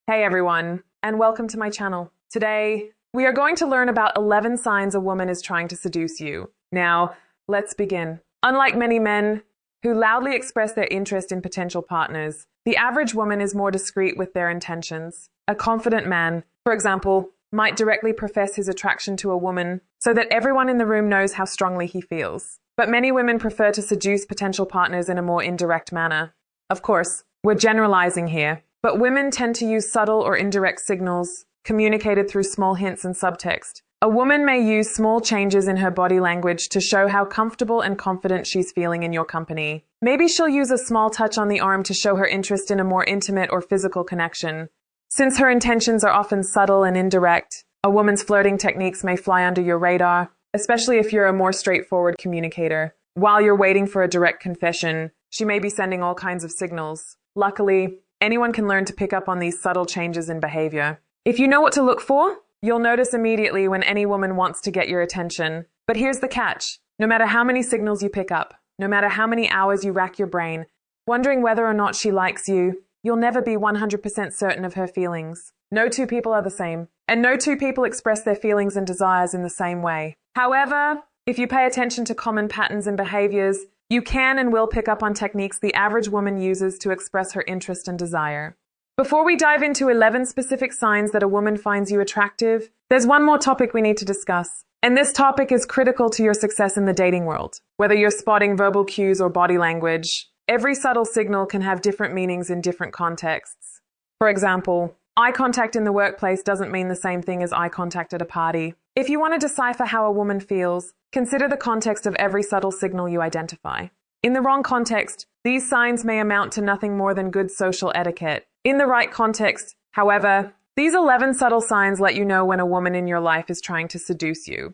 Hey everyone, and welcome to my channel. Today, we are going to learn about 11 signs a woman is trying to seduce you. Now, let's begin. Unlike many men who loudly express their interest in potential partners, the average woman is more discreet with their intentions. A confident man, for example, might directly profess his attraction to a woman so that everyone in the room knows how strongly he feels. But many women prefer to seduce potential partners in a more indirect manner. Of course, we're generalizing here. But women tend to use subtle or indirect signals, communicated through small hints and subtext. A woman may use small changes in her body language to show how comfortable and confident she's feeling in your company. Maybe she'll use a small touch on the arm to show her interest in a more intimate or physical connection. Since her intentions are often subtle and indirect, a woman's flirting techniques may fly under your radar, especially if you're a more straightforward communicator. While you're waiting for a direct confession, she may be sending all kinds of signals. Luckily, anyone can learn to pick up on these subtle changes in behavior. If you know what to look for, you'll notice immediately when any woman wants to get your attention. But here's the catch. No matter how many signals you pick up, no matter how many hours you rack your brain, wondering whether or not she likes you, you'll never be 100% certain of her feelings. No two people are the same, and no two people express their feelings and desires in the same way. However, if you pay attention to common patterns and behaviors, you can and will pick up on techniques the average woman uses to express her interest and desire. Before we dive into 11 specific signs that a woman finds you attractive, there's one more topic we need to discuss. And this topic is critical to your success in the dating world. Whether you're spotting verbal cues or body language, every subtle signal can have different meanings in different contexts. For example, eye contact in the workplace doesn't mean the same thing as eye contact at a party. If you want to decipher how a woman feels, consider the context of every subtle signal you identify. In the wrong context, these signs may amount to nothing more than good social etiquette. In the right context, however, these 11 subtle signs let you know when a woman in your life is trying to seduce you.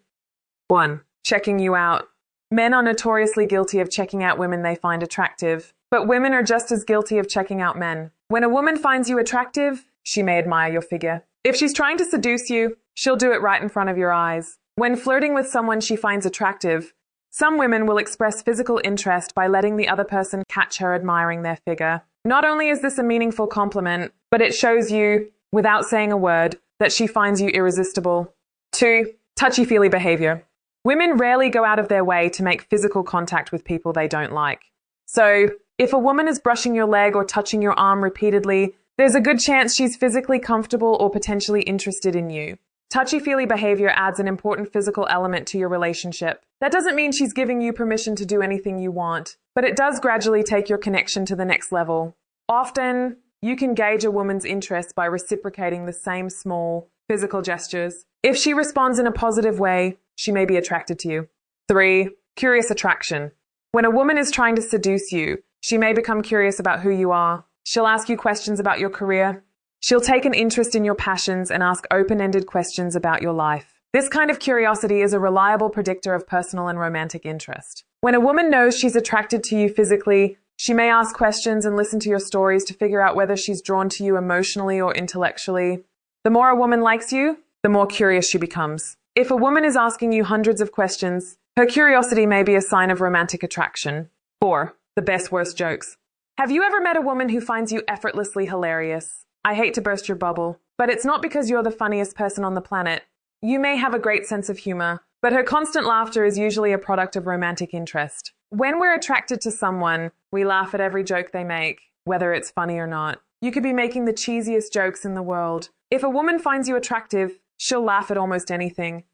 1. Checking you out. Men are notoriously guilty of checking out women they find attractive, but women are just as guilty of checking out men. When a woman finds you attractive, she may admire your figure. If she's trying to seduce you, she'll do it right in front of your eyes. When flirting with someone she finds attractive, some women will express physical interest by letting the other person catch her admiring their figure. Not only is this a meaningful compliment, but it shows you, without saying a word, that she finds you irresistible. 2. Touchy-feely behavior. Women rarely go out of their way to make physical contact with people they don't like. So, if a woman is brushing your leg or touching your arm repeatedly, there's a good chance she's physically comfortable or potentially interested in you. Touchy-feely behavior adds an important physical element to your relationship. That doesn't mean she's giving you permission to do anything you want, but it does gradually take your connection to the next level. Often, you can gauge a woman's interest by reciprocating the same small, physical gestures. If she responds in a positive way, she may be attracted to you. 3. Curious attraction. When a woman is trying to seduce you, she may become curious about who you are. She'll ask you questions about your career. She'll take an interest in your passions and ask open-ended questions about your life. This kind of curiosity is a reliable predictor of personal and romantic interest. When a woman knows she's attracted to you physically, she may ask questions and listen to your stories to figure out whether she's drawn to you emotionally or intellectually. The more a woman likes you, the more curious she becomes. If a woman is asking you hundreds of questions, her curiosity may be a sign of romantic attraction. 4. The best worst jokes. Have you ever met a woman who finds you effortlessly hilarious? I hate to burst your bubble, but it's not because you're the funniest person on the planet. You may have a great sense of humor, but her constant laughter is usually a product of romantic interest. When we're attracted to someone, we laugh at every joke they make, whether it's funny or not. You could be making the cheesiest jokes in the world. If a woman finds you attractive, she'll laugh at almost anything.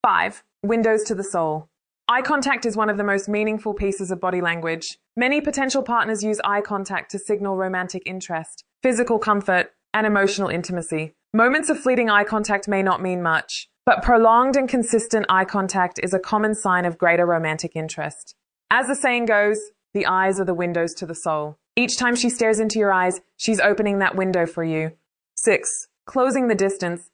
5. Windows to the soul. Eye contact is one of the most meaningful pieces of body language. Many potential partners use eye contact to signal romantic interest, physical comfort, and emotional intimacy. Moments of fleeting eye contact may not mean much, but prolonged and consistent eye contact is a common sign of greater romantic interest. As the saying goes, the eyes are the windows to the soul. Each time she stares into your eyes, she's opening that window for you. 6. Closing the distance.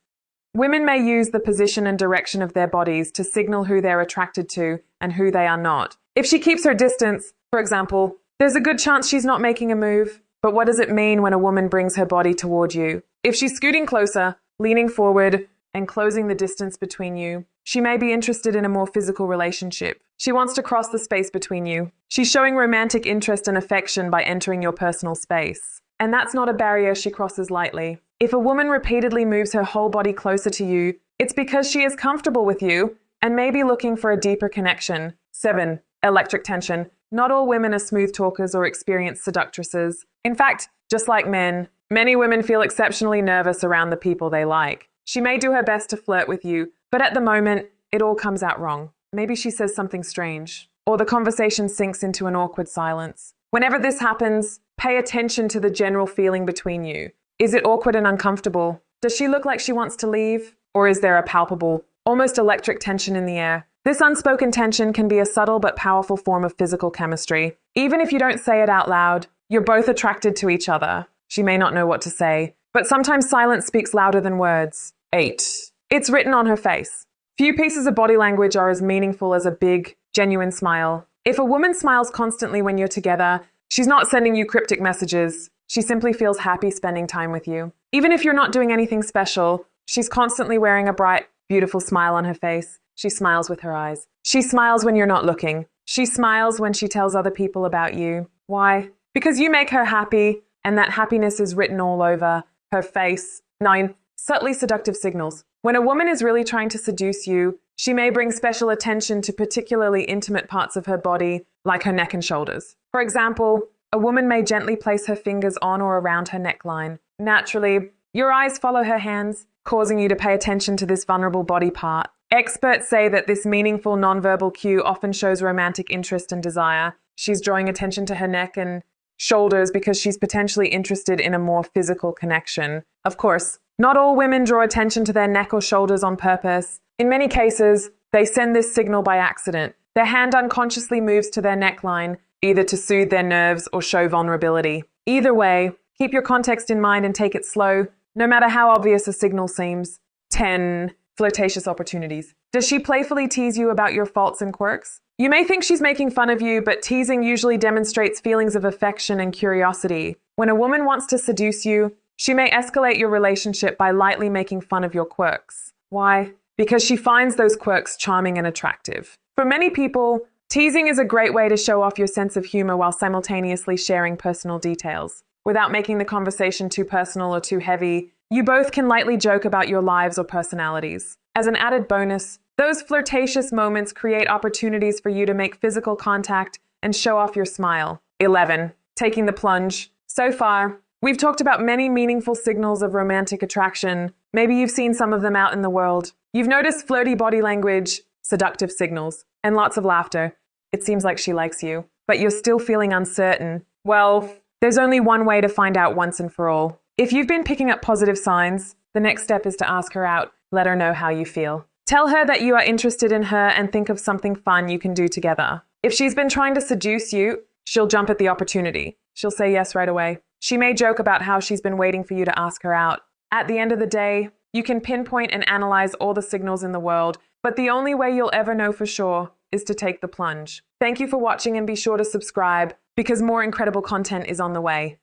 Women may use the position and direction of their bodies to signal who they're attracted to and who they are not. If she keeps her distance, for example, there's a good chance she's not making a move. But what does it mean when a woman brings her body toward you? If she's scooting closer, leaning forward, and closing the distance between you, she may be interested in a more physical relationship. She wants to cross the space between you. She's showing romantic interest and affection by entering your personal space. And that's not a barrier she crosses lightly. If a woman repeatedly moves her whole body closer to you, it's because she is comfortable with you and may be looking for a deeper connection. 7. Electric tension. Not all women are smooth talkers or experienced seductresses. In fact, just like men, many women feel exceptionally nervous around the people they like. She may do her best to flirt with you, but at the moment, it all comes out wrong. Maybe she says something strange, or the conversation sinks into an awkward silence. Whenever this happens, pay attention to the general feeling between you. Is it awkward and uncomfortable? Does she look like she wants to leave? Or is there a palpable, almost electric tension in the air? This unspoken tension can be a subtle but powerful form of physical chemistry. Even if you don't say it out loud, you're both attracted to each other. She may not know what to say, but sometimes silence speaks louder than words. 8. It's written on her face. Few pieces of body language are as meaningful as a big, genuine smile. If a woman smiles constantly when you're together, she's not sending you cryptic messages. She simply feels happy spending time with you. Even if you're not doing anything special, she's constantly wearing a bright, beautiful smile on her face. She smiles with her eyes. She smiles when you're not looking. She smiles when she tells other people about you. Why? Because you make her happy, and that happiness is written all over her face. 9. Subtly seductive signals. When a woman is really trying to seduce you, she may bring special attention to particularly intimate parts of her body, like her neck and shoulders. For example, a woman may gently place her fingers on or around her neckline. Naturally, your eyes follow her hands, causing you to pay attention to this vulnerable body part. Experts say that this meaningful nonverbal cue often shows romantic interest and desire. She's drawing attention to her neck and shoulders because she's potentially interested in a more physical connection. Of course, not all women draw attention to their neck or shoulders on purpose. In many cases, they send this signal by accident. Their hand unconsciously moves to their neckline, either to soothe their nerves or show vulnerability. Either way, keep your context in mind and take it slow, no matter how obvious a signal seems. 10. Flirtatious opportunities. Does she playfully tease you about your faults and quirks? You may think she's making fun of you, but teasing usually demonstrates feelings of affection and curiosity. When a woman wants to seduce you, she may escalate your relationship by lightly making fun of your quirks. Why? Because she finds those quirks charming and attractive. For many people, teasing is a great way to show off your sense of humor while simultaneously sharing personal details. Without making the conversation too personal or too heavy, you both can lightly joke about your lives or personalities. As an added bonus, those flirtatious moments create opportunities for you to make physical contact and show off your smile. 11. Taking the plunge. So far, we've talked about many meaningful signals of romantic attraction. Maybe you've seen some of them out in the world. You've noticed flirty body language, seductive signals, and lots of laughter. It seems like she likes you, but you're still feeling uncertain. Well, there's only one way to find out once and for all. If you've been picking up positive signs, the next step is to ask her out. Let her know how you feel. Tell her that you are interested in her and think of something fun you can do together. If she's been trying to seduce you, she'll jump at the opportunity. She'll say yes right away. She may joke about how she's been waiting for you to ask her out. At the end of the day, you can pinpoint and analyze all the signals in the world, but the only way you'll ever know for sure is to take the plunge. Thank you for watching and be sure to subscribe because more incredible content is on the way.